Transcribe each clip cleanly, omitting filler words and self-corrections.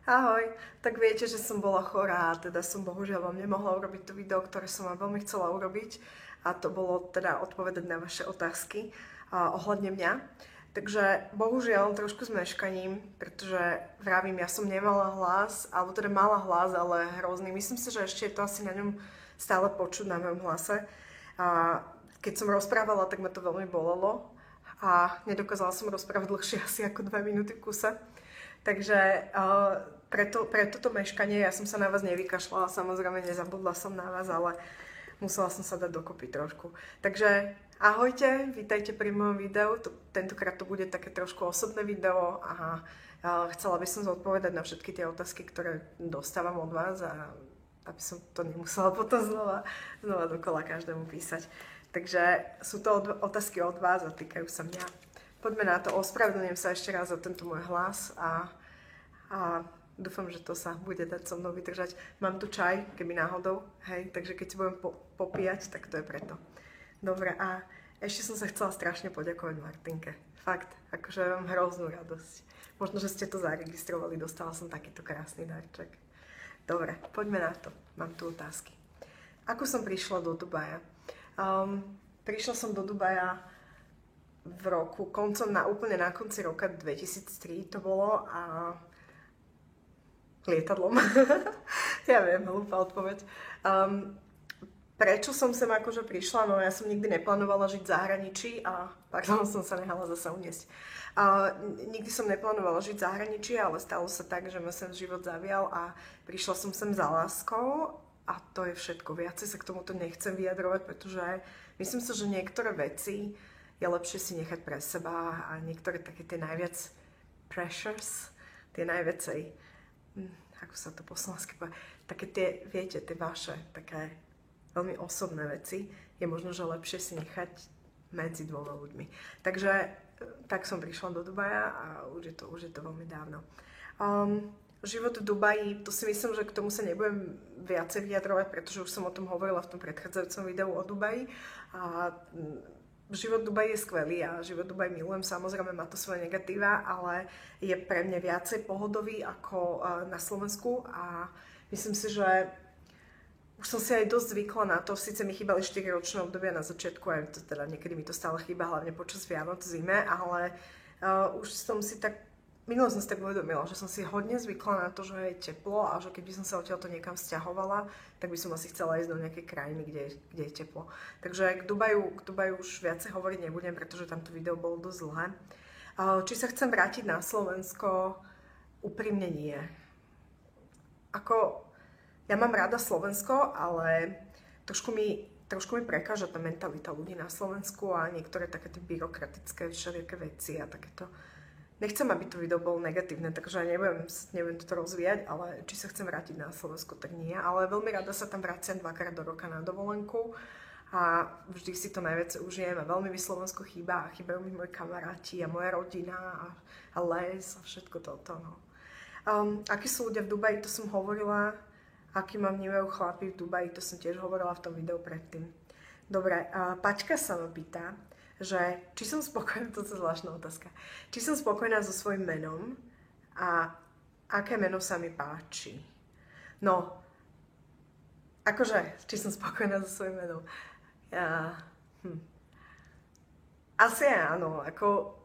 Ahoj, tak viete, že som bola chorá, teda som bohužiaľ vám nemohla urobiť to video, ktoré som vám veľmi chcela urobiť a to bolo teda odpovedať na vaše otázky ohľadne mňa. Takže bohužiaľ trošku s meškaním, pretože vravím, ja som nemala hlas, alebo teda mala hlas, ale hrozný. Myslím si, že ešte je to asi na ňom stále počuť na mojom hlase. A keď som rozprávala, tak ma to veľmi bolelo a nedokázala som rozprávať dlhšie asi ako 2 minúty v kuse. Takže preto to meškanie, ja som sa na vás nevykašľala, samozrejme nezabudla som na vás, ale musela som sa dať dokopy trošku. Takže ahojte, vítajte pri mojom videu, tentokrát to bude také trošku osobné video a chcela by som zodpovedať na všetky tie otázky, ktoré dostávam od vás a aby som to nemusela potom znova dokola každému písať. Takže sú to otázky od vás a týkajú sa mňa. Poďme na to, ospravedlňujem sa ešte raz za tento môj hlas a dúfam, že to sa bude dať so mnou vydržať. Mám tu čaj, keby náhodou, hej, takže keď si budem popíjať, tak to je preto. Dobre, a ešte som sa chcela strašne poďakovať Martinke. Fakt, akože mám hroznú radosť. Možno, že ste to zaregistrovali, dostala som takýto krásny darček. Dobre, poďme na to. Mám tu otázky. Ako som prišla do Dubaja? Prišla som do Dubaja v roku, úplne na konci roka 2003 to bolo a lietadlom. Ja viem, hlúpa odpoveď. Prečo som sem akože prišla? No ja som nikdy neplánovala žiť v zahraničí a pardon, som sa nehala zase uniesť. Nikdy som neplánovala žiť v zahraničí, ale stalo sa tak, že ma sem život zavial a prišla som sem za láskou a to je všetko. Viacej sa k tomuto nechcem vyjadrovať, pretože myslím si, že niektoré veci je lepšie si nechať pre seba a niektoré také tie najviac pressures, tie najviacej, ako sa to po slovensky povie, také tie, viete, tie vaše, také veľmi osobné veci, je možno, že lepšie si nechať medzi dvoma ľuďmi. Takže tak som prišla do Dubaja a už je to veľmi dávno. Život v Dubaji, to si myslím, že k tomu sa nebudem viacej vyjadrovať, pretože už som o tom hovorila v tom predchádzajúcom videu o Dubaji. A život v Dubaji je skvelý a život v Dubaji milujem, samozrejme má to svoje negatíva, ale je pre mňa viacej pohodový ako na Slovensku a myslím si, že už som si aj dosť zvykla na to, síce mi chýbali 4-ročné obdobia na začiatku, aj to, teda niekedy mi to stále chýba, hlavne počas Vianoc v zime, ale už som si tak, minulo som si tak uvedomila, že som si hodne zvykla na to, že je teplo a že keby som sa odtiaľto niekam sťahovala, tak by som asi chcela ísť do nejakej krajiny, kde je teplo. Takže k Dubaju už viacej hovoriť nebudem, pretože tamto video bolo dosť dlhé. Či sa chcem vrátiť na Slovensko? Úprimne nie. Ja mám rada Slovensko, ale trošku mi prekáža tá mentalita ľudí na Slovensku a niektoré také tie byrokratické všelijaké veci a takéto. Nechcem, aby to video bolo negatívne, takže nebudem toto rozvíjať, ale či sa chcem vrátiť na Slovensko, tak nie. Ale veľmi rada sa tam vraciam 2-krát do roka na dovolenku a vždy si to najviac užijem a veľmi mi Slovensko chýba a chýbajú mi moji kamaráti a moja rodina a les a všetko toto. No. Akí sú ľudia v Dubaji, to som hovorila. Aký ma vnímajú chlapi v Dubaji, to som tiež hovorila v tom videu predtým. Dobre, Paťka sa ma pýta, že či som spokojná, to je zvláštna otázka, či som spokojná so svojím menom a aké meno sa mi páči. No, akože, či som spokojná so svojím menom. Asi áno, ako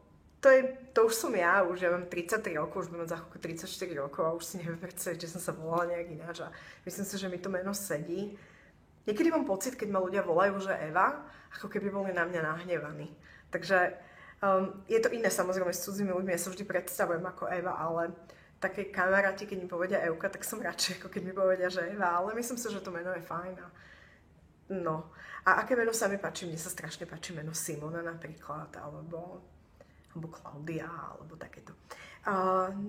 to už som ja mám 33 rokov, už budem za chvíľku 34 rokov a už si neviem predstaviť, že som sa volala nejak ináč a myslím si, že mi to meno sedí. Niekedy mám pocit, keď ma ľudia volajú, že Eva, ako keby boli na mňa nahnevaní. Takže je to iné samozrejme s cudzými ľuďmi, ja sa vždy predstavujem ako Eva, ale také kamaráti, keď mi povedia Evka, tak som radšej, ako keď mi povedia, že Eva, ale myslím si, že to meno je fajn. No. A aké meno sa mi páči? Mne sa strašne páči meno Simona napríklad, alebo Klaudia, alebo takéto.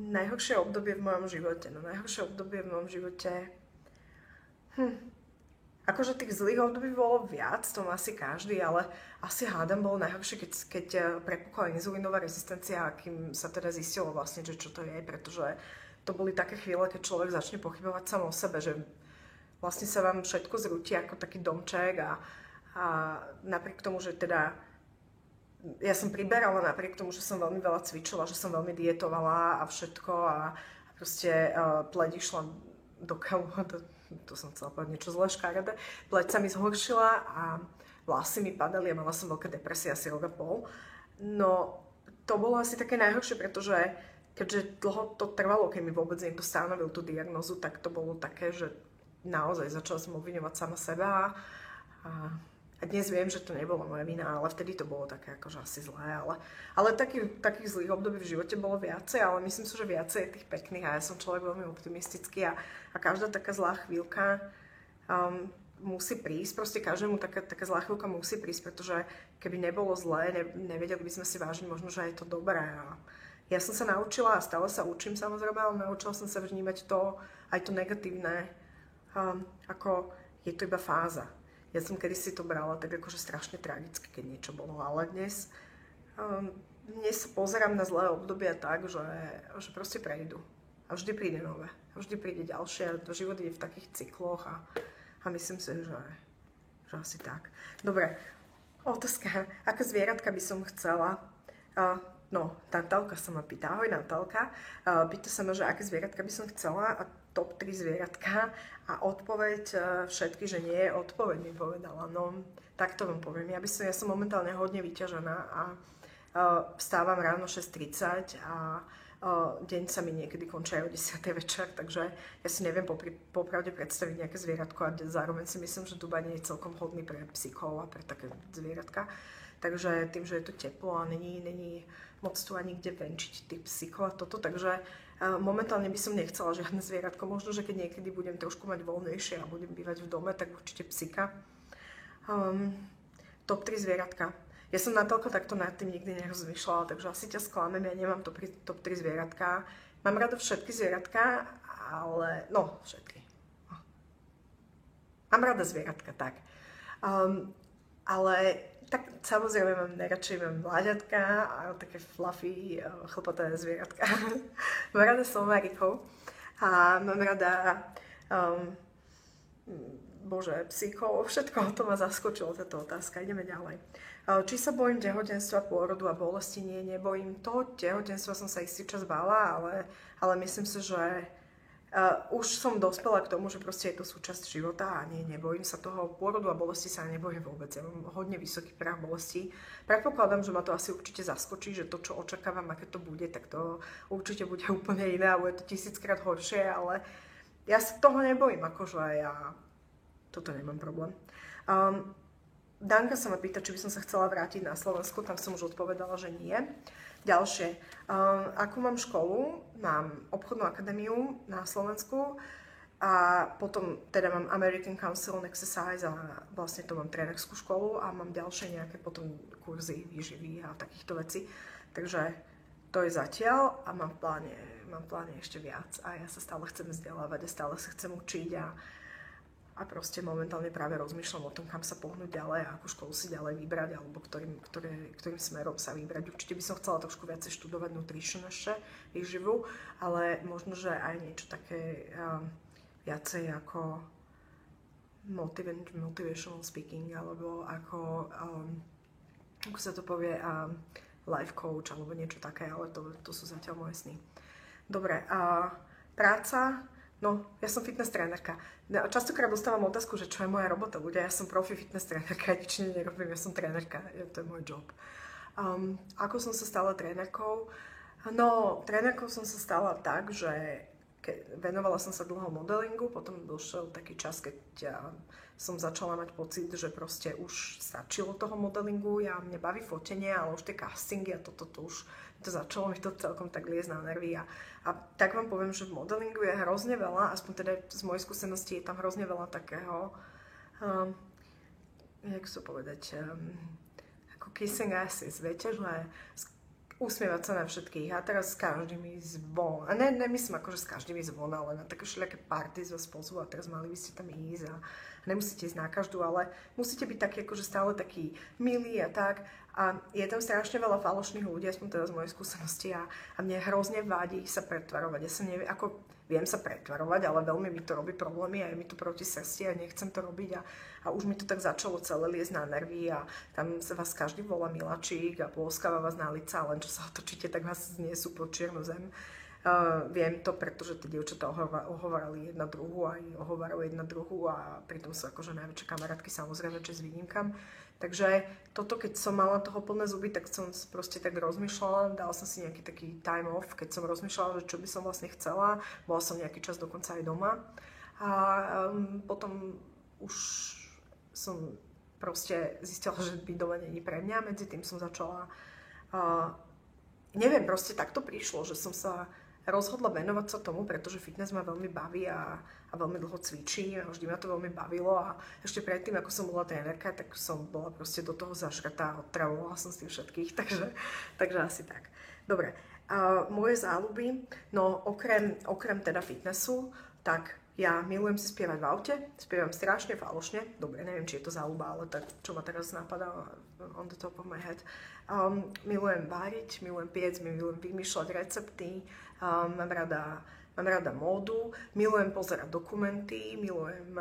Najhoršie obdobie v mojom živote. No najhoršie obdobie v mojom živote... Akože tých zlých období bolo viac, to má asi každý, ale asi hádam bolo najhoršie, keď prepukla inzulínová rezistencia, a kým sa teda zistilo vlastne, že čo to je, pretože to boli také chvíle, keď človek začne pochybovať sám o sebe, že vlastne sa vám všetko zrúti ako taký domček a napriek tomu, že teda ja som priberala napriek tomu, že som veľmi veľa cvičila, že som veľmi dietovala a všetko a proste pleť išla do kavu, to som chcela povedať niečo zle, škaredé, pleť sa mi zhoršila a vlasy mi padali a mala som veľké depresie asi rok a pol. No, to bolo asi také najhoršie, pretože keďže dlho to trvalo, keď mi vôbec niekto stanovil tú diagnózu, tak to bolo také, že naozaj začala som obviňovať sama seba a dnes viem, že to nebola moja vina, ale vtedy to bolo také akože asi zlé, ale takých zlých období v živote bolo viacej, ale myslím si, že viacej je tých pekných a ja som človek veľmi optimistický a každá taká zlá chvíľka musí prísť, proste každému taká zlá chvíľka musí prísť, pretože keby nebolo zlé, nevedeli by sme si vážiť možno, že je to dobré. A ja som sa naučila a stále sa učím samozrejme, ale naučila som sa vnímať to, aj to negatívne, ako je to iba fáza. Ja som kedysi to brala tak akože strašne tragicky, keď niečo bolo, ale dnes sa pozerám na zlé obdobia tak, že proste prejdú. A vždy príde nové. A vždy príde ďalšie. A život je v takých cykloch a myslím si, že asi tak. Dobre, otázka. Aké zvieratka by som chcela? No, Natálka sa ma pýta. Ahoj Natálka. Pýta sa ma, že aké zvieratka by som chcela a top 3 zvieratka a odpoveď všetky, že nie je odpoveď, mi povedala. No, tak to vám poviem. Ja som momentálne hodne vyťažená a vstávam ráno 6:30 a deň sa mi niekedy končí aj o 10:00 večer, takže ja si neviem popravde predstaviť nejaké zvieratko a zároveň si myslím, že Dubaj nie je celkom hodný pre psíkov a pre také zvieratka. Takže tým, že je to teplo a není moc tu ani kde venčiť tých psíkov a toto, takže momentálne by som nechcela žiadne zvieratko. Možno, že keď niekedy budem trošku mať voľnejšie a budem bývať v dome, tak určite psíka. Top 3 zvieratka. Ja som natoľko takto nad tým nikdy nerozmýšľala, takže asi ťa sklamem, ja nemám top 3 zvieratka. Mám rada všetky zvieratka, ale... No, všetky. Mám rada zvieratka, tak. Ale tak samozrejme mám mláďatka a také fluffy, chlpaté zvieratka. Mám rada somarikov a mám rada psíkov, všetko to ma zaskočilo, táto otázka. Ideme ďalej. Či sa bojím tehotenstva, pôrodu a bolesti? Nie, nebojím. Toho tehotenstva som sa istý čas bála, ale myslím si, že už som dospela k tomu, že proste je to súčasť života a nebojím sa toho. Pôrodu a bolesti sa nebojím vôbec. Ja mám hodne vysoký prach bolesti. Predpokladám, že ma to asi určite zaskočí, že to, čo očakávam, aké to bude, tak to určite bude úplne iné a bude to 1000-krát horšie, ale ja sa toho nebojím, akože ja toto nemám problém. Danka sa ma pýta, či by som sa chcela vrátiť na Slovensku, tam som už odpovedala, že nie. Ďalšie. Akú mám školu? Mám obchodnú akadémiu na Slovensku a potom teda mám American Council on Exercise a vlastne to mám trénerskú školu a mám ďalšie nejaké potom kurzy výživy a takýchto vecí. Takže to je zatiaľ a mám v pláne ešte viac a ja sa stále chcem vzdelávať a stále sa chcem učiť a proste momentálne práve rozmýšľam o tom, kam sa pohnúť ďalej a akú školu si ďalej vybrať alebo ktorým smerom sa vybrať. Určite by som chcela trošku viacej študovať nutrition ešte, výživu, ale možno, že aj niečo také viacej ako motivational speaking alebo ako sa to povie, life coach alebo niečo také, ale to sú zatiaľ moje sny. Dobre, práca. No, ja som fitness trénerka. Častokrát dostávam otázku, že čo je moja robota. Ľudia, ja som profi fitness trénerka, ja nič nerobím, ja som trénerka, to je môj job. Ako som sa stala trénerkou? No, trénerkou som sa stala tak, že venovala som sa dlho modelingu, potom došiel taký čas, keď som začala mať pocit, že proste už stačilo toho modelingu, mne baví fotenie, ale už tie castingy a toto už to začalo mi to celkom tak liesť na nervy a tak vám poviem, že v modelingu je hrozne veľa, aspoň teda z mojej skúsenosti je tam hrozne veľa takého, jak sa povedať, ako kissing asses, viete, že usmievať sa na všetkých a teraz s každým ísť von. A nemyslím akože s každým ísť von, ale na také všelijaké party z vás pozvu a teraz mali by ste tam ísť a nemusíte ísť na každú, ale musíte byť taký akože stále taký milý a tak. A je tam strašne veľa falošných ľudí, aspoň teda z mojej skúsenosti a mne hrozne vadí sa pretvarovať. Ja sa neviem, viem sa pretvarovať, ale veľmi mi to robí problémy a je mi to proti srsti a nechcem to robiť a už mi to tak začalo celé liesť na nervy a tam sa vás každý volá miláčik a ploskáva vás na lica, len čo sa otočíte, tak vás zniesú pod čiernu zem. Viem to, pretože tie dievčatá ohovárali jedna druhú a ohovárajú jedna druhú a pritom sú akože najväčšie kamarátky, samozrejme, čo s výnimkám. Takže toto, keď som mala toho plné zuby, tak som proste tak rozmýšľala, dala som si nejaký taký time off, keď som rozmýšľala, že čo by som vlastne chcela. Bola som nejaký čas dokonca aj doma. A potom už som proste zistila, že byť doma nie je pre mňa. Medzi tým som začala, neviem, proste takto prišlo, že som sa rozhodla venovať sa tomu, pretože fitness ma veľmi baví a veľmi dlho cvičím a vždy ma to veľmi bavilo a ešte predtým, ako som bola trénerka, tak som bola proste do toho zažratá a otravovala som s tým všetkých, takže asi tak. Dobre, moje záľuby, no okrem teda fitnessu, tak ja milujem si spievať v aute, spievam strašne falošne, dobre, neviem, či je to záľuba, ale tak, čo ma teraz napadá on the top of my head. Milujem váriť, milujem piec, milujem vymýšľať recepty, mám rada módu, milujem pozerať dokumenty, milujem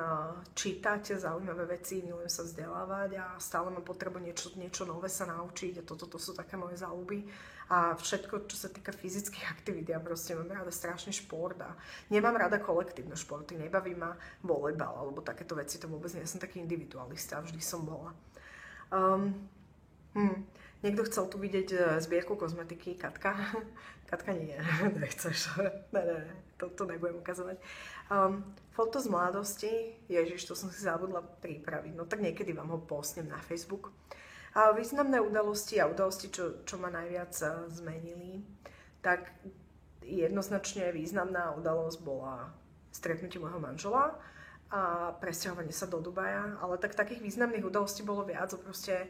čítať zaujímavé veci, milujem sa vzdelávať a stále mám potrebu niečo nové sa naučiť a toto sú také moje záľuby. A všetko, čo sa týka fyzických aktivít, ja proste mám rada strašne šport a nemám rada kolektívne športy, nebaví ma volejbal alebo takéto veci, to vôbec nie som taký individualista, vždy som bola. Niekto chcel tu vidieť zbierku kozmetiky, Katka. Katka nie, nechceš. Ne, to nebudem ukazovať. Foto z mladosti, ježiš, to som si zabudla pripraviť, no tak niekedy vám ho postnem na Facebook. Významné udalosti a udalosti, čo ma najviac zmenili, tak jednoznačne významná udalosť bola stretnutie môjho manžela a presťahovanie sa do Dubaja, ale tak takých významných udalostí bolo viac, proste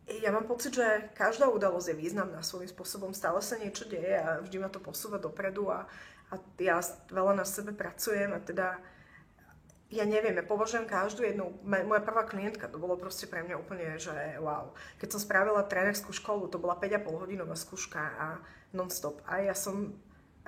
ja mám pocit, že každá udalosť je významná svojím spôsobom, stále sa niečo deje a vždy ma to posúva dopredu a ja veľa na sebe pracujem a teda ja neviem, ja považujem každú jednu, moja prvá klientka, to bolo proste pre mňa úplne, že wow. Keď som spravila trénerskú školu, to bola 5,5 hodinová skúška a non-stop a ja som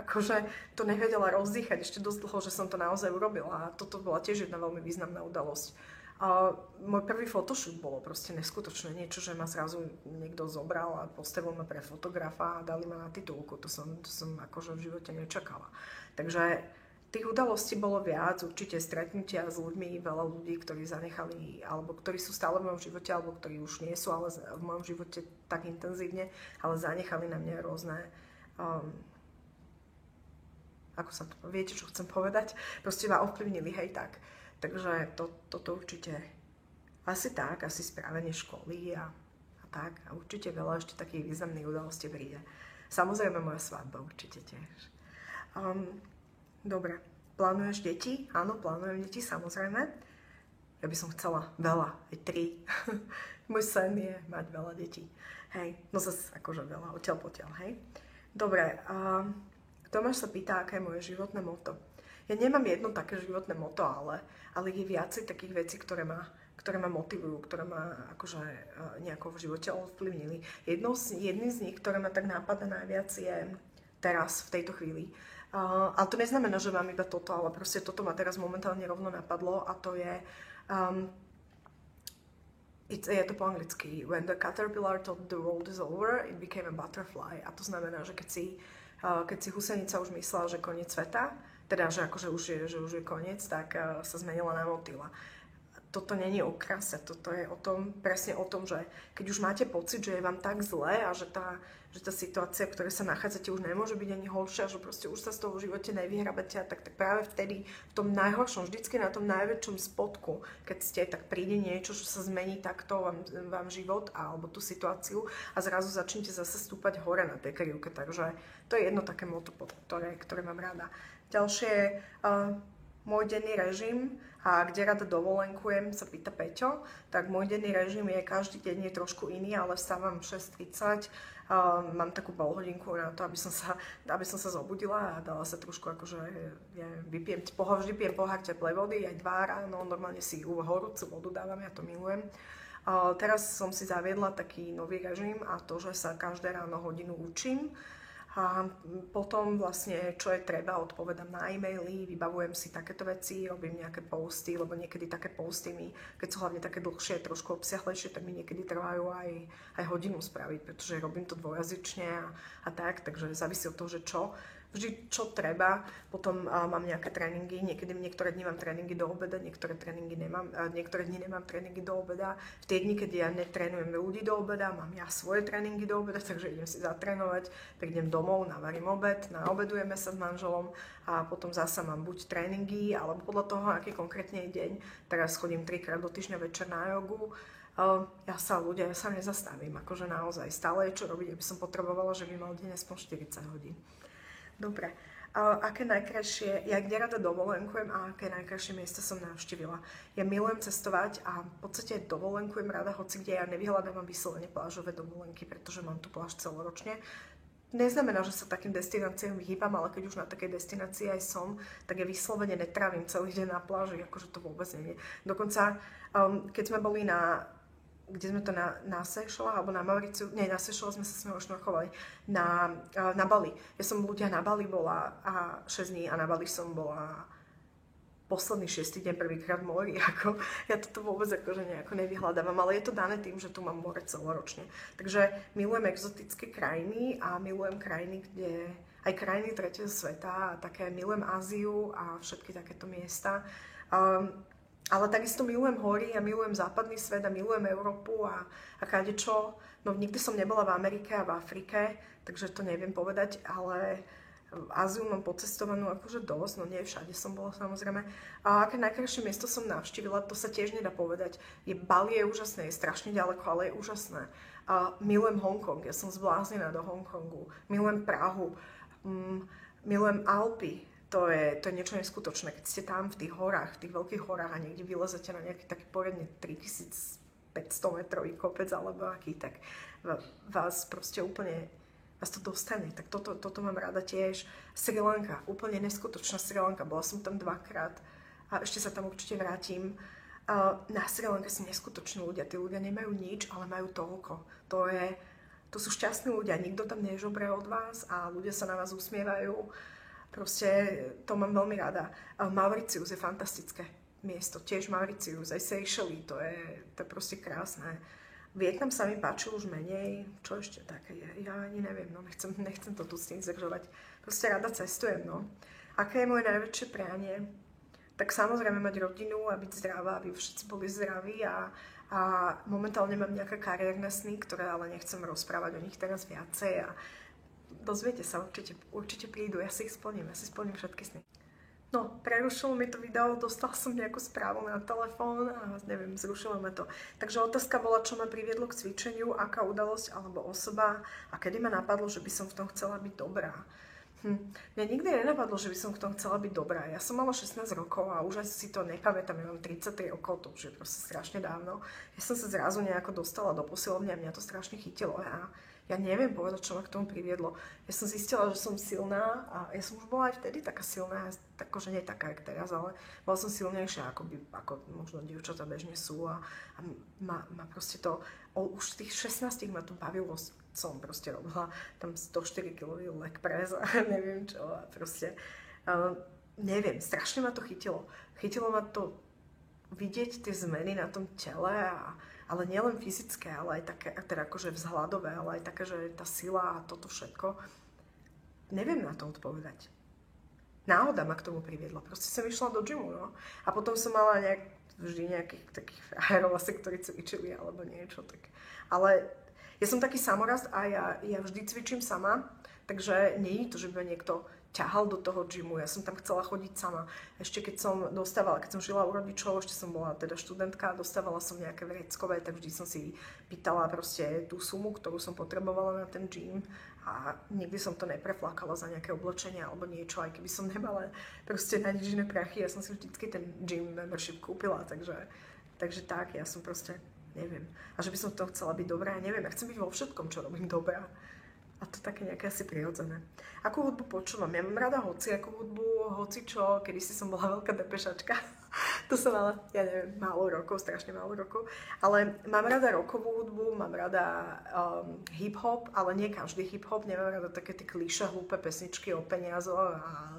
akože to nevedela rozdýchať ešte dosť dlho, že som to naozaj urobila a toto bola tiež jedna veľmi významná udalosť. A môj prvý photoshoot bolo proste neskutočné niečo, že ma zrazu niekto zobral a postavil ma pre fotografa a dali ma na titulku. To som akože v živote nečakala. Takže tých udalostí bolo viac, určite stretnutia s ľuďmi, veľa ľudí, ktorí zanechali, alebo ktorí sú stále v mojom živote, alebo ktorí už nie sú ale v mojom živote tak intenzívne, ale zanechali na mňa rôzne ako sa to, viete, čo chcem povedať? Proste ma ovplyvnili, hej, tak. Takže toto určite asi správenie školy a tak. A určite veľa ešte takých významných udalostí príde. Samozrejme moja svadba určite tiež. Dobre, plánuješ deti? Áno, plánujem deti, samozrejme. Ja by som chcela veľa, aj 3. Môj sen je mať veľa detí. Hej, no zase akože veľa, odtiaľ potiaľ, hej. Dobre, Tomáš sa pýta, aké je moje životné motto. Ja nemám jedno také životné motto, ale je viacej takých vecí, ktoré ma motivujú, ktoré ma akože nejako v živote ovplyvnili. Jedným z nich, ktoré ma tak nápada najviac, je teraz, v tejto chvíli. Ale to neznamená, že mám iba toto, ale proste toto ma teraz momentálne rovno napadlo a to je je to po anglicky. When the caterpillar thought the world is over, it became a butterfly. A to znamená, že keď si husenica už myslela, že koniec sveta, teda, že akože už je koniec, tak sa zmenila na motýla. Toto není o krase, toto je presne o tom, že keď už máte pocit, že je vám tak zle a že tá situácia, v ktorej sa nachádzate, už nemôže byť ani horšia, že proste už sa z toho v živote nevyhrabete, tak práve vtedy v tom najhoršom, vždycky na tom najväčšom spodku, tak príde niečo, čo sa zmení takto vám život alebo tú situáciu a zrazu začnete zase stúpať hore na tej krivke. Takže to je jedno také motto, ktoré mám rada. Ďalšie môj denný režim a kde rada dovolenkujem, sa pýta Peťo, tak môj denný režim je každý deň je trošku iný, ale vstávam 6:30, mám takú polhodinku na to, aby som sa zobudila a dala sa trošku akože, vždy pijem pohár teplej vody, aj 2 ráno, normálne si horúcu vodu dávam, ja to milujem. Teraz som si zaviedla taký nový režim a to, že sa každé ráno hodinu učím. A potom vlastne, čo je treba, odpovedám na e-maily, vybavujem si takéto veci, robím nejaké posty, lebo niekedy také posty keď sú hlavne také dlhšie, trošku obsiahlejšie, tak mi niekedy trvajú aj hodinu spraviť, pretože robím to dvojazyčne a tak, takže závisí od toho, že čo. vždy čo treba. Potom mám nejaké tréningy, niektoré dni mám tréningy do obeda, niektoré dni nemám tréningy do obeda. V tie dni, keď ja netrénujem ľudí do obeda, mám ja svoje tréningy do obeda, takže idem si zatrénovať, prídem domov, navarím obed, naobedujeme sa s manželom a potom zasa mám buď tréningy, alebo podľa toho, aký konkrétne je deň. Teraz chodím 3-krát do týždňa večer na jogu. Ja sa nezastavím, akože naozaj stále je čo robiť, aby som potrebovala, že by mal deň aspoň 40 hodín. Dobre, aké najkrajšie, ja kde rada dovolenkujem a aké najkrajšie miesto som navštívila. Ja milujem cestovať a v podstate dovolenkujem rada hoci kde, ja nevyhľadávam vyslovene plážové dovolenky, pretože mám tu pláž celoročne. Neznamená, že sa takým destináciám vyhýbam, ale keď už na takej destinácii aj som, tak ja vyslovene netrávim celý deň na pláži, akože to vôbec nie je. Dokonca, keď sme boli kde sme to na Seychellách, alebo na Mauriciu, nie, na Seychellách sme sa s ňou šnorchovali, na Bali. Ja som ľudia na Bali bola 6 dní a na Bali som bola posledný 6. deň prvýkrát v mori, ako ja toto vôbec akože nejako nevyhľadávam, ale je to dané tým, že tu mám more celoročne. Takže milujem exotické krajiny a milujem krajiny, kde aj krajiny tretieho sveta a také milujem Áziu a všetky takéto miesta. Ale takisto milujem hory a milujem západný svet a milujem Európu a kadečo. No nikdy som nebola v Amerike a v Afrike, takže to neviem povedať, ale Áziu mám pocestovanú akože dosť, no nie všade som bola samozrejme. A aké najkrajšie miesto som navštívila, to sa tiež nedá povedať. Bali je úžasné, je strašne ďaleko, ale je úžasné. Milujem Hongkong, ja som zbláznená do Hongkongu. Milujem Prahu, milujem Alpy. To je niečo neskutočné, keď ste tam v tých horách, v tých veľkých horách a niekde vylezete na nejaký taký poriadne 3500 metrový kopec alebo aký, tak vás proste úplne, vás to dostane. Tak toto mám rada tiež. Sri Lanka, úplne neskutočná Sri Lanka, bola som tam 2-krát a ešte sa tam určite vrátim. Na Sri Lanke sú neskutoční ľudia, tí ľudia nemajú nič, ale majú toľko. To sú šťastní ľudia, nikto tam nežobre od vás a ľudia sa na vás usmievajú. Proste to mám veľmi rada. Mauritius je fantastické miesto, tiež Mauritius, aj Seychelles, to je proste krásne. Vietnam sa mi páčil už menej, čo ešte také je, ja ani neviem, no nechcem to tu s tým zdržovať. Proste rada cestujem, no. Aké je moje najväčšie prianie? Tak samozrejme mať rodinu a byť zdravá, aby všetci boli zdraví a momentálne mám nejaké kariérne sny, ktoré ale nechcem rozprávať o nich teraz viacej a dozviete sa, určite prídu, ja si splním všetky sny. No, prerušilo mi to video, dostala som nejakú správu na telefón a neviem, zrušilo ma to. Takže otázka bola, čo ma priviedlo k cvičeniu, aká udalosť alebo osoba a kedy ma napadlo, že by som v tom chcela byť dobrá. Mňa nikdy nenapadlo, že by som v tom chcela byť dobrá. Ja som mala 16 rokov a už si to nepamätám, ja mám 33 rokov, to už je proste strašne dávno. Ja som sa zrazu nejako dostala do posilovne a mňa to strašne chytilo a ja neviem povedať, čo ma k tomu priviedlo. Ja som zistila, že som silná a ja som už bola aj vtedy taká silná, akože nie taká, jak teraz, ale bola som silnejšia, ako možno dievčatá bežne sú a ma proste to, už v tých 16 ma to bavilo, som proste robila tam 104 kg leg press a neviem čo a proste, neviem, strašne ma to chytilo. Chytilo ma to vidieť tie zmeny na tom tele ale nielen fyzické, ale aj také, teda akože vzhľadové, ale aj také, že tá sila a toto všetko. Neviem na to odpovedať. Náhoda ma k tomu priviedla. Proste som išla do gymu, no. A potom som mala vždy nejakých takých frajerov asi, ktorí cvičili alebo niečo. Tak. Ale ja som taký samorast a ja vždy cvičím sama, takže nie je to, že by niekto ťahal do toho gymu. Ja som tam chcela chodiť sama. Ešte keď som žila u rodičov, ešte som bola teda študentka, dostávala som nejaké vreckové, tak vždy som si pýtala proste tú sumu, ktorú som potrebovala na ten gym a nikdy som to nepreflákala za nejaké oblečenie alebo niečo, aj keby som nemala proste na nič iné prachy. Ja som si vždycky ten gym membership kúpila, takže tak, ja som proste, neviem. A že by som to chcela byť dobrá, ja neviem, ja chcem byť vo všetkom, čo robím dobrá. A to také nejaké asi prirodzené. Akú hudbu počúvam? Ja mám rada hociakú hudbu, hocičo, kedysi som bola veľká depešačka. To som mala, ja neviem, strašne málo rokov. Ale mám rada rockovú hudbu, mám rada hip-hop, ale nie každý hip-hop. Nemám rada také tie klišé, hlúpe pesničky o peniazoch a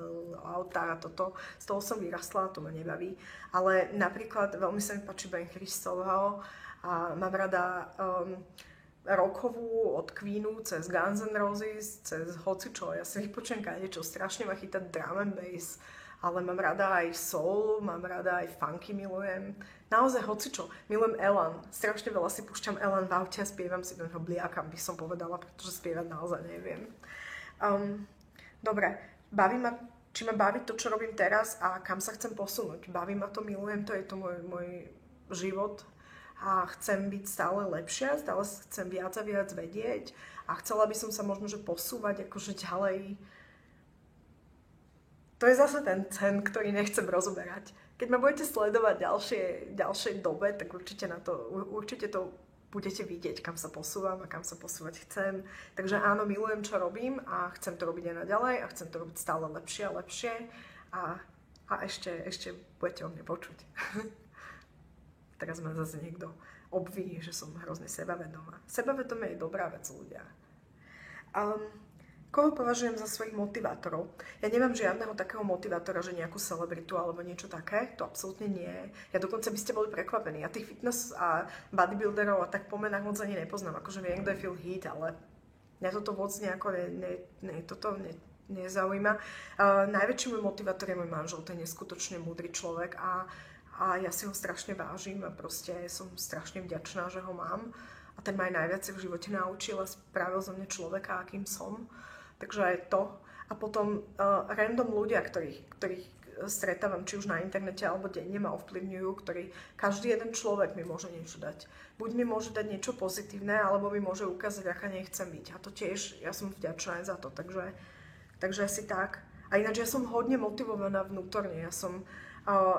autá a toto. Z toho som vyrastla, to ma nebaví. Ale napríklad veľmi sa mi páči Ben Christového a mám rada rockovú od Queenu cez Guns N' Roses, cez hocičo. Ja si vypočujem kadečo, strašne ma chytá drum and bass, ale mám rada aj soul, mám rada aj funky, milujem. Naozaj hocičo. Milujem Elan. Strašne veľa si púšťam Elan v aute a spievam si do neho bliakam, by som povedala, pretože spievať naozaj neviem. Dobre, či ma baví to, čo robím teraz a kam sa chcem posunúť. Baví ma to, milujem to, je to môj život. A chcem byť stále lepšia, stále chcem viac a viac vedieť a chcela by som sa možno, že posúvať akože ďalej. To je zase ten sen, ktorý nechcem rozoberať. Keď ma budete sledovať ďalšej dobe, tak určite to budete vidieť, kam sa posúvam a kam sa posúvať chcem. Takže áno, milujem, čo robím a chcem to robiť aj naďalej a chcem to robiť stále lepšie a lepšie a ešte budete o mne počuť. Teraz ma zase niekto obviní, že som hrozne sebavedomá. Sebavedomie je dobrá vec, ľudia. Koho považujem za svojich motivátorov? Ja nemám žiadneho takého motivátora, že nejakú celebritu alebo niečo také. To absolútne nie. Ja dokonca by ste boli prekvapení. Ja tých fitness a bodybuilderov a tak po menách moc ani nepoznám. Akože viem, kto je Phil Heath, ale mňa toto moc nejako nezaujíma. Najväčší môj motivátor je môj manžel. To je neskutočne múdry človek a ja si ho strašne vážim a proste som strašne vďačná, že ho mám. A ten ma aj najviac v živote naučil a spravil zo mňa človeka, akým som. Takže aj to. A potom random ľudia, ktorých stretávam, či už na internete alebo denne ma ovplyvňujú, ktorý každý jeden človek mi môže niečo dať. Buď mi môže dať niečo pozitívne, alebo mi môže ukázať, aká nechcem byť. A to tiež, ja som vďačná aj za to. Takže asi tak. A ináč ja som hodne motivovaná vnútorne.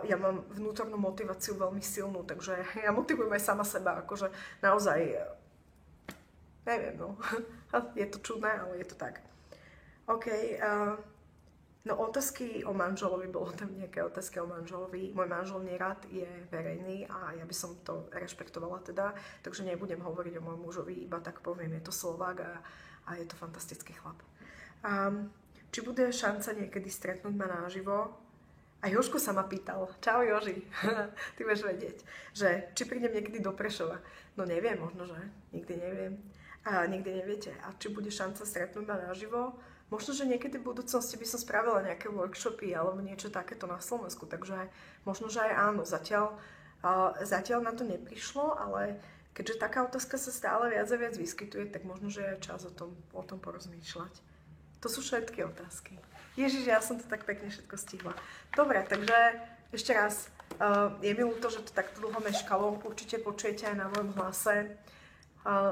Ja mám vnútornú motiváciu veľmi silnú, takže ja motivujem aj sama seba, akože naozaj, neviem, no, je to čudné, ale je to tak. OK, no otázky o manželovi, bolo tam nejaké otázky o manželovi. Môj manžel nerad je verejný a ja by som to rešpektovala teda, takže nebudem hovoriť o môjom mužovi, iba tak poviem, je to Slovák a je to fantastický chlap. Či bude šanca niekedy stretnúť ma naživo? A Jožko sa ma pýtal, čau Joži, ty budeš vedieť, že či prídem niekedy do Prešova. No neviem, možno, že nikdy neviem. A nikdy neviete. A či bude šanca stretnúť ma naživo? Možno, že niekedy v budúcnosti by som spravila nejaké workshopy alebo niečo takéto na Slovensku. Takže možno, že aj áno. Zatiaľ na to neprišlo, ale keďže taká otázka sa stále viac a viac vyskytuje, tak možno, že je aj čas o tom porozmýšľať. To sú všetky otázky. Ježiš, ja som to tak pekne všetko stihla. Dobre, takže ešte raz, je mi ľúto, že to takto dlho meškalo. Určite počujete aj na mojom hlase,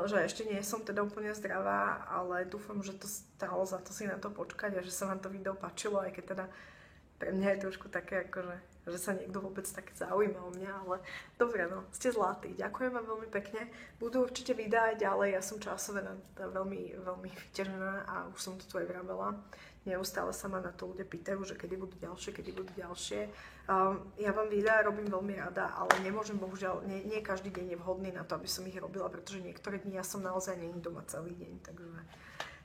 že ešte nie som teda úplne zdravá, ale dúfam, že to stalo za to si na to počkať a že sa vám to video páčilo, aj keď teda pre mňa je trošku také, akože, že sa niekto vôbec tak zaujíma o mňa, ale dobre, no, ste zlatí. Ďakujem vám veľmi pekne. Budú určite videá aj ďalej, ja som časové veľmi, veľmi vyťažená a už som to tu aj vravela. Neustále sa ma na to ľudia pýtajú, že kedy budú ďalšie. Ja vám videá robím veľmi rada, ale nemôžem, bohužiaľ, nie každý deň je vhodný na to, aby som ich robila, pretože niektoré dni ja som naozaj není doma celý deň,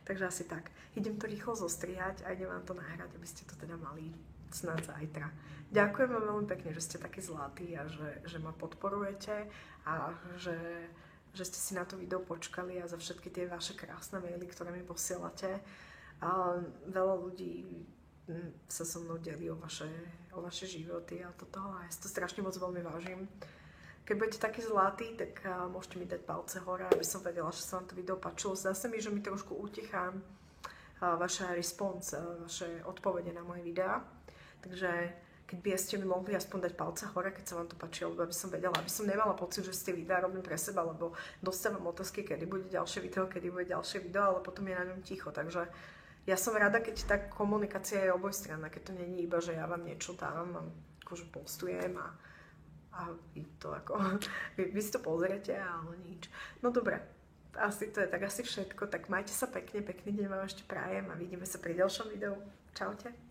takže asi tak. Idem to rýchlo zostrihať a idem vám to nahrať, aby ste to teda mali snad zajtra. Ďakujem vám veľmi pekne, že ste takí zlatí a že ma podporujete a že ste si na to video počkali a za všetky tie vaše krásne maily, ktoré mi posielate. A veľa ľudí sa so mnou delí o vaše životy a toto a ja si to strašne moc veľmi vážim. Keď budete takí zlatí, tak môžete mi dať palce hore, aby som vedela, že sa vám to video páčilo. Zdá sa mi, že mi trošku utichá vaša response, vaše odpovede na moje videá. Takže keď by ste mi mohli aspoň dať palce hore, keď sa vám to páčilo, aby som vedela, aby som nemala pocit, že ste videá robím pre seba, lebo dostávam otázky, kedy bude ďalšie video, ale potom je na ňom ticho, takže ja som rada, keď tá komunikácia je obojstranná, keď to nie je iba, že ja vám niečo dám a akože postujem a vy to ako, vy si to pozriete, ale nič. No dobre, asi to je tak asi všetko, tak majte sa pekne, pekný deň vám ešte prajem a vidíme sa pri ďalšom videu. Čaute.